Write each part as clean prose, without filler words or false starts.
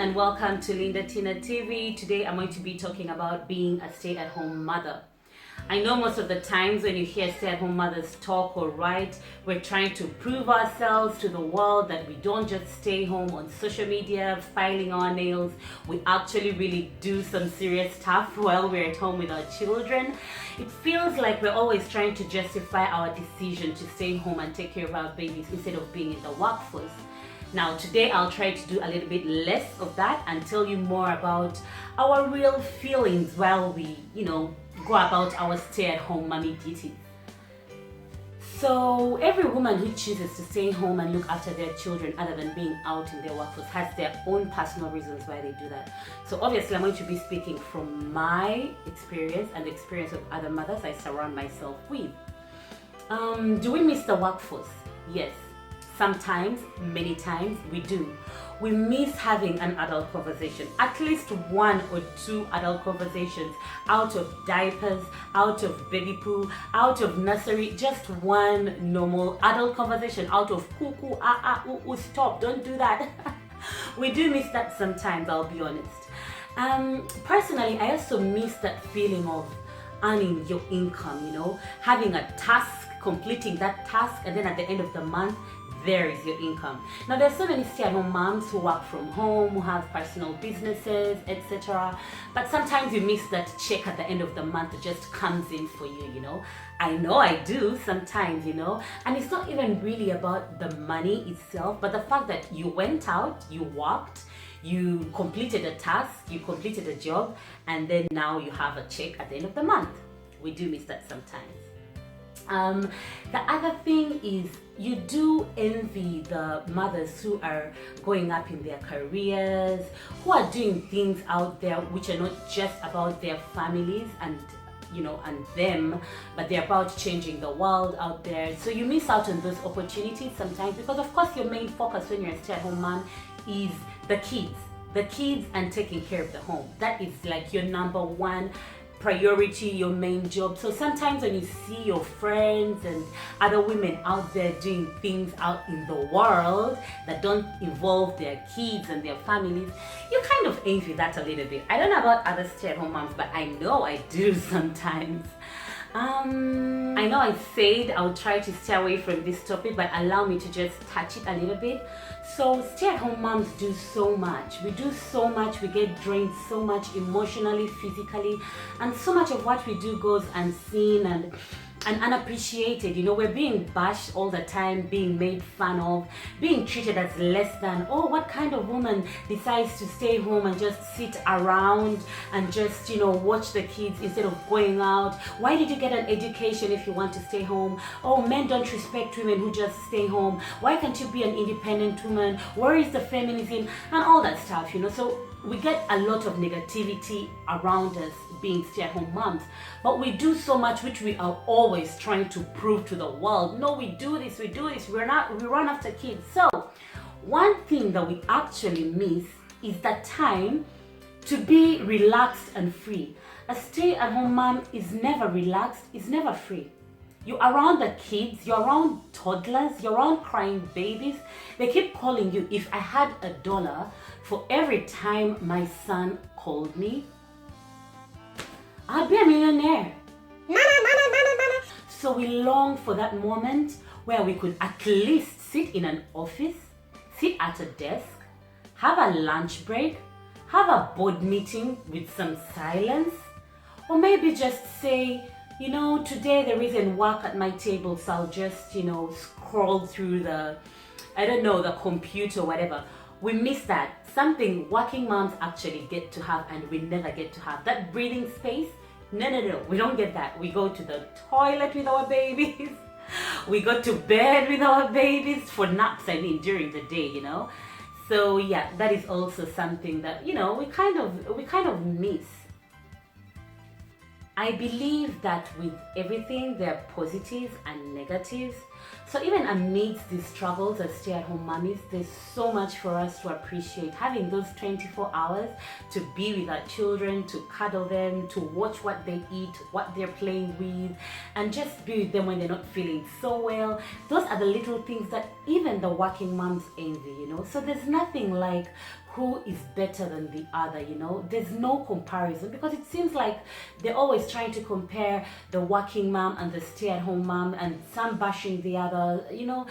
and welcome to Linda Tina TV. Today I'm going to be talking about being a stay-at-home mother. I know most of the times when you hear stay-at-home mothers talk or write, we're trying to prove ourselves to the world that we don't just stay home on social media, filing our nails. We actually really do some serious stuff while we're at home with our children. It feels like we're always trying to justify our decision to stay home and take care of our babies instead of being in the workforce. Now today I'll try to do a little bit less of that and tell you more about our real feelings while we, go about our stay-at-home mommy duties. So every woman who chooses to stay home and look after their children other than being out in their workforce has their own personal reasons why they do that. So obviously I'm going to be speaking from my experience and the experience of other mothers I surround myself with. Do we miss the workforce? Yes. Sometimes, many times, we do. We miss having an adult conversation, at least one or two adult conversations out of diapers, out of baby poo, out of nursery, just one normal adult conversation out of cuckoo, stop, don't do that. We do miss that sometimes, I'll be honest. Personally, I also miss that feeling of earning your income, having a task, completing that task, and then at the end of the month, there is your income. Now there's so many stay-at-home moms who work from home, who have personal businesses, etc. But sometimes you miss that check at the end of the month that just comes in for you, I know I do sometimes, and it's not even really about the money itself, but the fact that you went out, you worked, you completed a task, you completed a job, and then now you have a check at the end of the month. We do miss that sometimes. The other thing is you do envy the mothers who are going up in their careers, who are doing things out there which are not just about their families and them, but they're about changing the world out there. So you miss out on those opportunities sometimes because of course your main focus when you're a stay-at-home mom is the kids and taking care of the home. That is like your number one priority, your main job. So sometimes when you see your friends and other women out there doing things out in the world that don't involve their kids and their families, you kind of envy that a little bit. I don't know about other stay-at-home moms, but I know I do sometimes. I know I said I'll try to stay away from this topic, but allow me to just touch it a little bit. So stay-at-home moms do so much. We do so much. We get drained so much emotionally, physically, and so much of what we do goes unseen and unappreciated. We're being bashed all the time, being made fun of, being treated as less than. Oh, what kind of woman decides to stay home and just sit around and just, watch the kids instead of going out? Why did you get an education if you want to stay home? Oh, men don't respect women who just stay home. Why can't you be an independent woman? Where is the feminism? And all that stuff, So we get a lot of negativity around us being stay-at-home moms, but we do so much which we are always trying to prove to the world. No, we do this, we run after kids. So one thing that we actually miss is the time to be relaxed and free. A stay-at-home mom is never relaxed, is never free. You're around the kids, you're around toddlers, you're around crying babies. They keep calling you. If I had $1 for every time my son called me, I'd be a millionaire. Mama. So we long for that moment where we could at least sit in an office, sit at a desk, have a lunch break, have a board meeting with some silence, or maybe just say, today there isn't work at my table, so I'll just, scroll through the computer, whatever. We miss that. Something working moms actually get to have and we never get to have. That breathing space, no, we don't get that. We go to the toilet with our babies. We go to bed with our babies for naps, during the day, So yeah, that is also something that, we kind of miss. I believe that with everything, there are positives and negatives. So even amidst these struggles as stay-at-home mommies, there's so much for us to appreciate. Having those 24 hours to be with our children, to cuddle them, to watch what they eat, what they're playing with, and just be with them when they're not feeling so well. Those are the little things that even the working moms envy, you know. So there's nothing like who is better than the other, you know. There's no comparison, because it seems like they're always trying to compare the working mom and the stay-at-home mom, and some bashing the other, you know.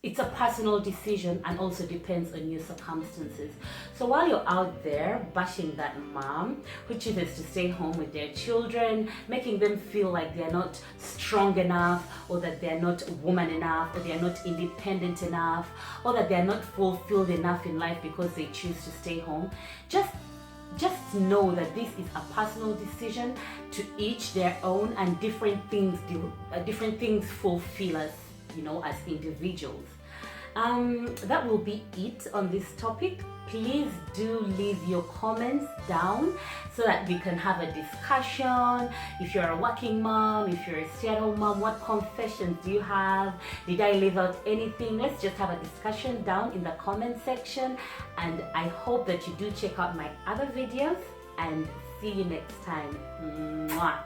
It's a personal decision and also depends on your circumstances. So while you're out there bashing that mom who chooses to stay home with their children, making them feel like they're not strong enough, or that they're not woman enough, or they're not independent enough, or that they're not fulfilled enough in life because they choose to stay home, just know that this is a personal decision, to each their own, and different things fulfill us, you know, as individuals. That will be it on this topic. Please do leave your comments down so that we can have a discussion. If you're a working mom, if you're a stay-at-home mom, what confessions do you have? Did I leave out anything? Let's just have a discussion down in the comment section, and I hope that you do check out my other videos, and see you next time. Mwah.